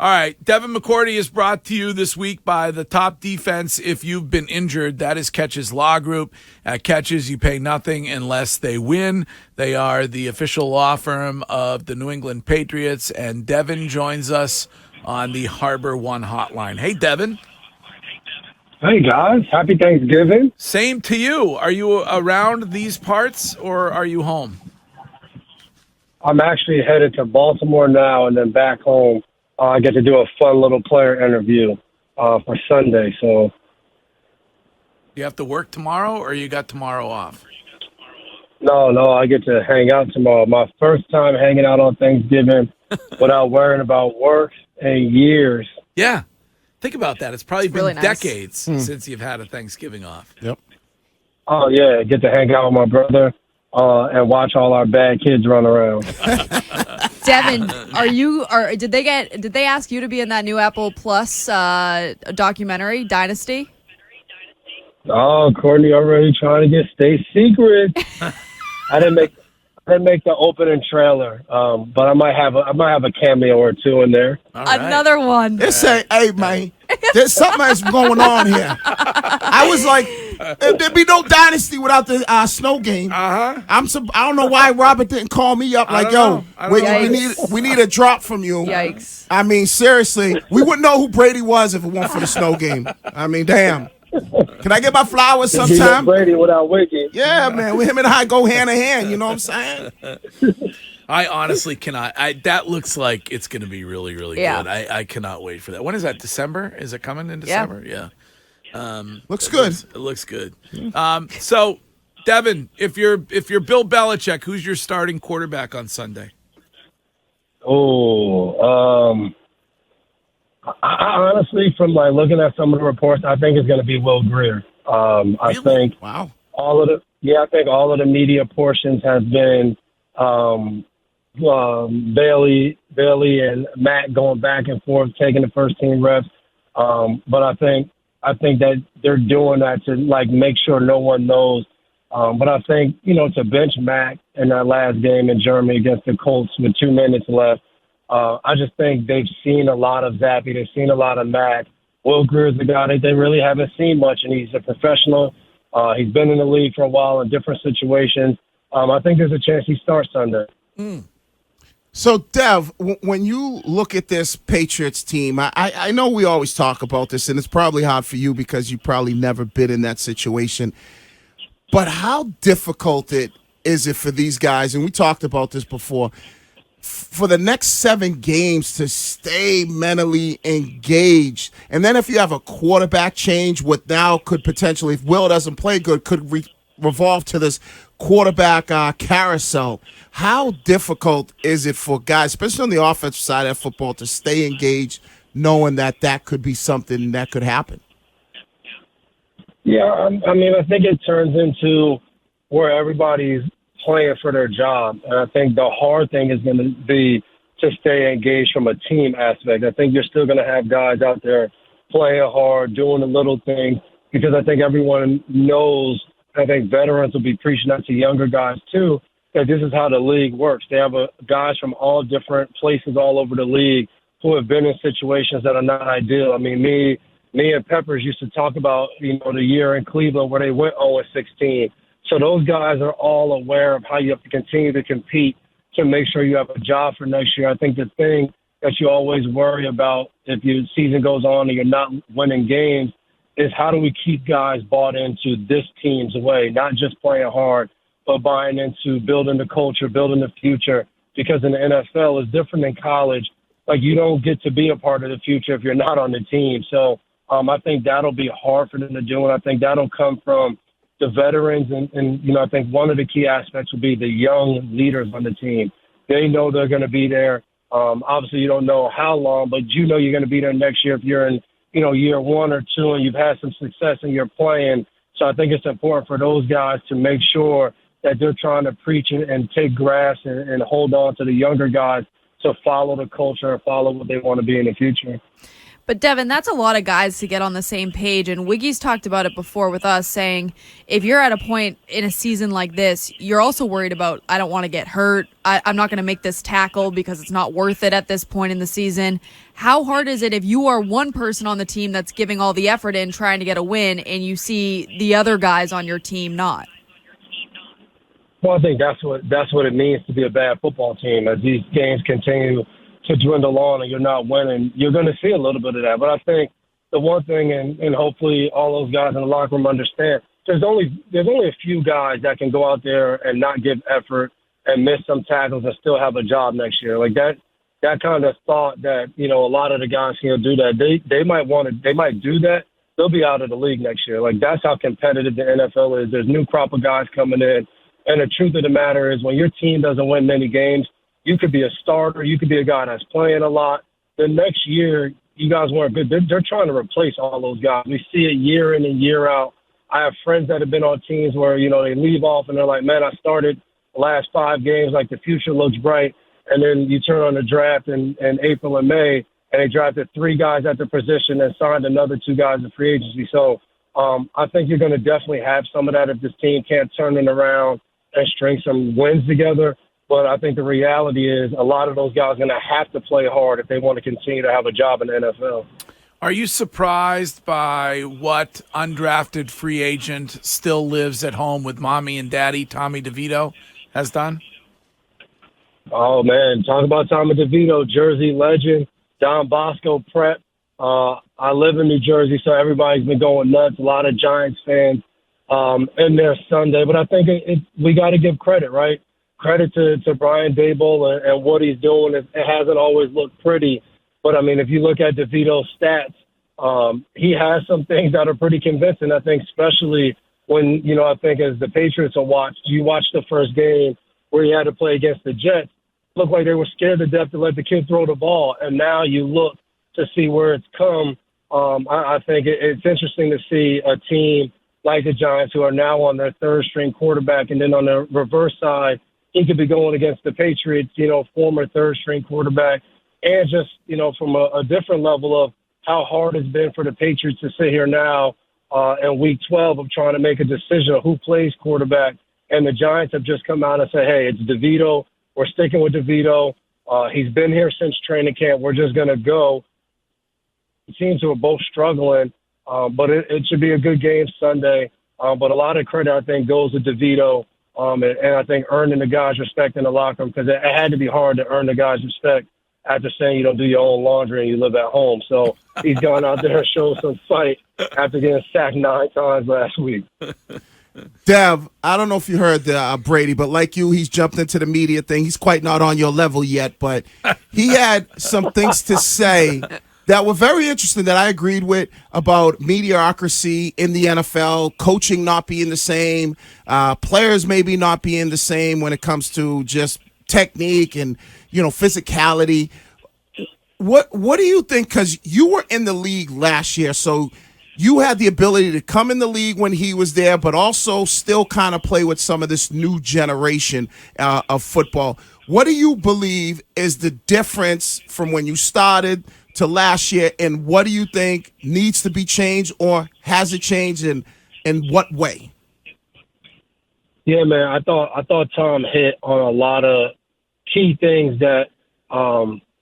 All right, Devin McCourty is brought to you this week by the top defense. If you've been injured, that is Catches Law Group. At Catches, you pay nothing unless they win. They are the official law firm of the New England Patriots, and Devin joins us on the Harbor One hotline. Hey, Devin. Hey, guys. Happy Thanksgiving. Same to you. Are you around these parts, or are you home? I'm actually headed to Baltimore now and then back home. I get to do a fun little player interview for Sunday. So, You have to work tomorrow, or you got tomorrow off? no, I get to hang out tomorrow. My first time hanging out on Thanksgiving without worrying about work in years. Yeah. Think about that. It's probably been really nice. decades since you've had a Thanksgiving off. Yep. Oh, yeah, get to hang out with my brother and watch all our bad kids run around. Devin, did they ask you to be in that new Apple Plus documentary, Dynasty? Oh, Courtney already trying to get stay secret. I didn't make the opening trailer, but I might have a cameo or two in there. All right. Another one. They say, hey, man, there's something that's going on here. I was like, there'd be no dynasty without the snow game. Uh-huh. I don't know why Robert didn't call me up like, yo, we need a drop from you. Yikes. I mean, seriously, we wouldn't know who Brady was if it weren't for the snow game. I mean, damn. Can I get my flowers You sometime? know Brady without Wiggy. Yeah, man. With him and I go hand in hand. You know what I'm saying? I honestly cannot. That looks like it's going to be really, really Yeah. good. I cannot wait for that. When is that? December? Is it coming in December? Yeah. Looks good. It looks good. So, Devin, if you're Bill Belichick, who's your starting quarterback on Sunday? I honestly, from looking at some of the reports, I think it's going to be Will Grier. I think Wow. all of the media portions has been Bailey and Matt going back and forth, taking the first team reps. But I think that they're doing that to make sure no one knows. But I think to bench Matt in that last game in Germany against the Colts with 2 minutes left. I just think they've seen a lot of Zappy. They've seen a lot of Mac. Will Grier's the guy that they really haven't seen much, and he's a professional. He's been in the league for a while in different situations. I think there's a chance he starts Sunday. So, Dev, when you look at this Patriots team, I know we always talk about this, and it's probably hard for you because you've probably never been in that situation. But how difficult is it for these guys, and we talked about this before, for the next 7 games to stay mentally engaged? And then if you have a quarterback change, what now could potentially, if Will doesn't play good, could revolve to this quarterback carousel. How difficult is it for guys, especially on the offensive side of football, to stay engaged knowing that could be something that could happen? Yeah, I mean, I think it turns into where everybody's playing for their job. And I think the hard thing is going to be to stay engaged from a team aspect. I think you're still going to have guys out there playing hard, doing the little things, because I think everyone knows, I think veterans will be preaching that to younger guys too, that this is how the league works. They have guys from all different places all over the league who have been in situations that are not ideal. I mean, me and Peppers used to talk about, the year in Cleveland where they went 0-16. So those guys are all aware of how you have to continue to compete to make sure you have a job for next year. I think the thing that you always worry about if your season goes on and you're not winning games is how do we keep guys bought into this team's way, not just playing hard, but buying into building the culture, building the future, because in the NFL it's different than college. You don't get to be a part of the future if you're not on the team. So I think that'll be hard for them to do, and I think that'll come from the veterans, and I think one of the key aspects will be the young leaders on the team. They know they're going to be there. Obviously, you don't know how long, but you're going to be there next year if you're in, year 1 or 2 and you've had some success and you're playing. So I think it's important for those guys to make sure that they're trying to preach and take grasp and hold on to the younger guys to follow the culture and follow what they want to be in the future. But Devin, that's a lot of guys to get on the same page. And Wiggy's talked about it before with us, saying if you're at a point in a season like this, you're also worried about, I don't want to get hurt. I'm not going to make this tackle because it's not worth it at this point in the season. How hard is it if you are one person on the team that's giving all the effort in trying to get a win and you see the other guys on your team not? Well, I think that's what it means to be a bad football team. As these games continue to dwindle on and you're not winning, you're going to see a little bit of that. But I think the one thing, and hopefully all those guys in the locker room understand, there's only a few guys that can go out there and not give effort and miss some tackles and still have a job next year. Like that kind of thought that, a lot of the guys can do that. They might do that. They'll be out of the league next year. Like, that's how competitive the NFL is. There's new crop of guys coming in. And the truth of the matter is, when your team doesn't win many games, you could be a starter. You could be a guy that's playing a lot. The next year, you guys weren't good. They're trying to replace all those guys. We see it year in and year out. I have friends that have been on teams where, they leave off and they're like, man, I started the last 5 games, like the future looks bright. And then you turn on the draft in April and May, and they drafted 3 guys at the position and signed another 2 guys in free agency. So I think you're going to definitely have some of that if this team can't turn it around and string some wins together. But I think the reality is a lot of those guys are going to have to play hard if they want to continue to have a job in the NFL. Are you surprised by what undrafted free agent still lives at home with mommy and daddy, Tommy DeVito, has done? Oh, man, talk about Tommy DeVito, Jersey legend, Don Bosco prep. I live in New Jersey, so everybody's been going nuts. A lot of Giants fans in there Sunday. But I think we got to give credit, right? Credit to Brian Daboll and what he's doing. It hasn't always looked pretty. But, I mean, if you look at DeVito's stats, he has some things that are pretty convincing, I think, especially when, I think as the Patriots are watched, you watch the first game where he had to play against the Jets. It looked like they were scared to death to let the kid throw the ball. And now you look to see where it's come. I think it's interesting to see a team like the Giants, who are now on their third-string quarterback, and then on the reverse side, he could be going against the Patriots, former third-string quarterback, and just, from a different level of how hard it's been for the Patriots to sit here now in Week 12 of trying to make a decision of who plays quarterback. And the Giants have just come out and said, hey, it's DeVito. We're sticking with DeVito. He's been here since training camp. We're just going to go. The teams who are both struggling, but it should be a good game Sunday. But a lot of credit, I think, goes to DeVito, and I think earning the guys' respect in the locker room, because it had to be hard to earn the guys' respect after saying you don't do your own laundry and you live at home. So he's gone out there and showed some fight after getting sacked 9 times last week. Dev, I don't know if you heard Brady, but like you, he's jumped into the media thing. He's quite not on your level yet, but he had some things to say that were very interesting that I agreed with about mediocrity in the NFL, coaching not being the same, players maybe not being the same when it comes to just technique and, physicality. What do you think? Because you were in the league last year, so you had the ability to come in the league when he was there, but also still kind of play with some of this new generation of football. What do you believe is the difference from when you started to last year, and what do you think needs to be changed, or has it changed, and in what way? Yeah, man, I thought Tom hit on a lot of key things that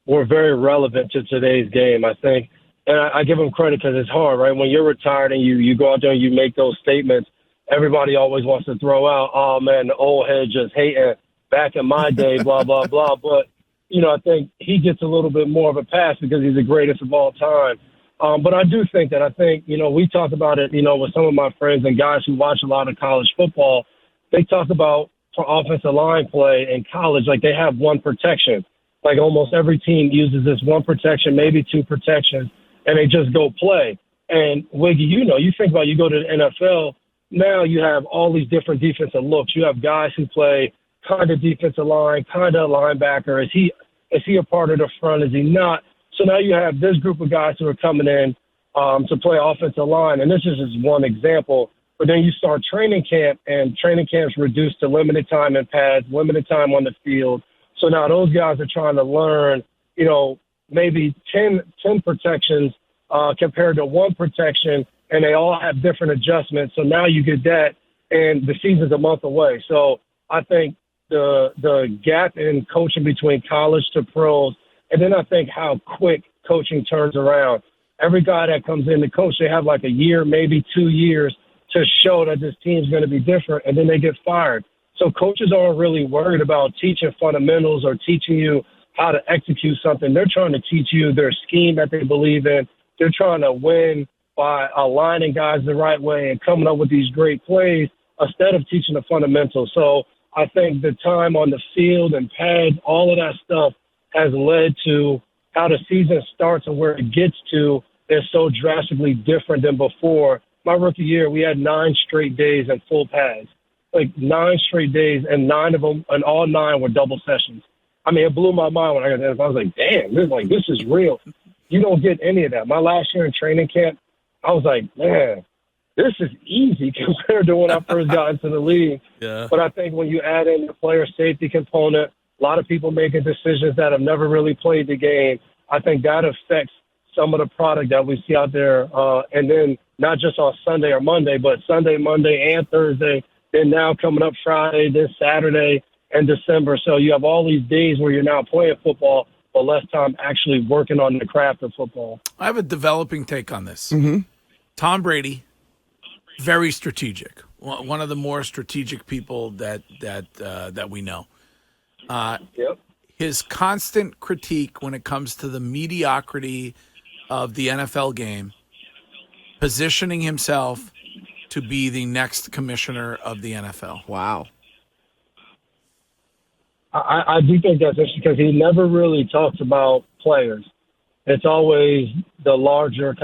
were very relevant to today's game, I think. And I give him credit because it's hard, right? When you're retired and you go out there and you make those statements, everybody always wants to throw out, oh, man, the old head just hating back in my day, blah, blah, blah. But, I think he gets a little bit more of a pass because he's the greatest of all time. But I do think that we talk about it, with some of my friends and guys who watch a lot of college football. They talk about for offensive line play in college, like they have one protection. Like almost every team uses this one protection, maybe 2 protections, and they just go play. And Wiggy, you think about, you go to the NFL, now you have all these different defensive looks. You have guys who play kind of defensive line, kind of linebacker. Is he a part of the front? Is he not? So now you have this group of guys who are coming in to play offensive line, and this is just one example. But then you start training camp, and training camp's reduced to limited time in pads, limited time on the field. So now those guys are trying to learn, maybe 10 protections compared to one protection, and they all have different adjustments. So now you get that, and the season's a month away. So I think the gap in coaching between college to pros, and then I think how quick coaching turns around. Every guy that comes in to coach, they have like a year, maybe 2 years to show that this team's going to be different, and then they get fired. So coaches aren't really worried about teaching fundamentals or teaching you how to execute something. They're trying to teach you their scheme that they believe in. They're trying to win by aligning guys the right way and coming up with these great plays instead of teaching the fundamentals. So I think the time on the field and pads, all of that stuff has led to how the season starts and where it gets to is so drastically different than before. My rookie year, we had 9 straight days in full pads, like 9 straight days, and 9 of them, and all 9 were double sessions. I mean, it blew my mind when I got that. I was like, damn, this is real. You don't get any of that. My last year in training camp, I was like, man, this is easy compared to when I first got into the league. Yeah. But I think when you add in the player safety component, a lot of people making decisions that have never really played the game, I think that affects some of the product that we see out there. And then not just on Sunday or Monday, but Sunday, Monday, and Thursday. Then now coming up Friday, then Saturday, and December. So you have all these days where you're now playing football, but less time actually working on the craft of football. I have a developing take on this. Mm-hmm. Tom Brady, very strategic. One of the more strategic people that we know. Yep. His constant critique when it comes to the mediocrity of the NFL game, positioning himself to be the next commissioner of the NFL. Wow. I do think that's interesting because he never really talks about players. It's always the larger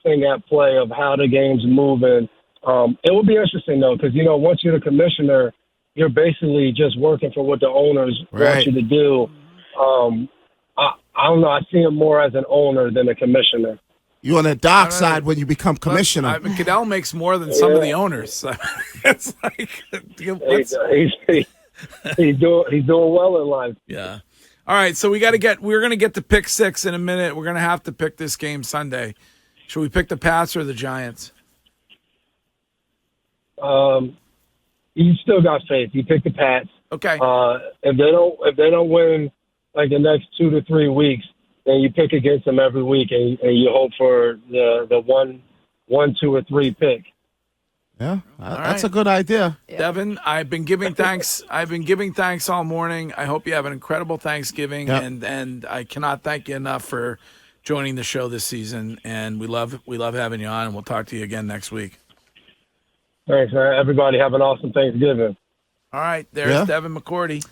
thing at play of how the game's moving. It would be interesting, though, because, once you're the commissioner, you're basically just working for what the owners want you to do. I don't know. I see him more as an owner than a commissioner. You're on the dark side when you become commissioner. I mean, Goodell makes more than some of the owners. It's like he's doing well in life. Yeah. All right, so we're going to get to pick 6 in a minute. We're going to have to pick this game Sunday. Should we pick the Pats or the Giants? You still got faith. You pick the Pats. Okay. If they don't win like the next 2 to 3 weeks, then you pick against them every week, and you hope for the 1, 2, or 3 pick. Yeah, that's a good idea. Yeah. Devin, I've been giving thanks. I've been giving thanks all morning. I hope you have an incredible Thanksgiving, and I cannot thank you enough for joining the show this season. And we love having you on, and we'll talk to you again next week. Thanks, man. Everybody have an awesome Thanksgiving. All right, there's Devin McCourty.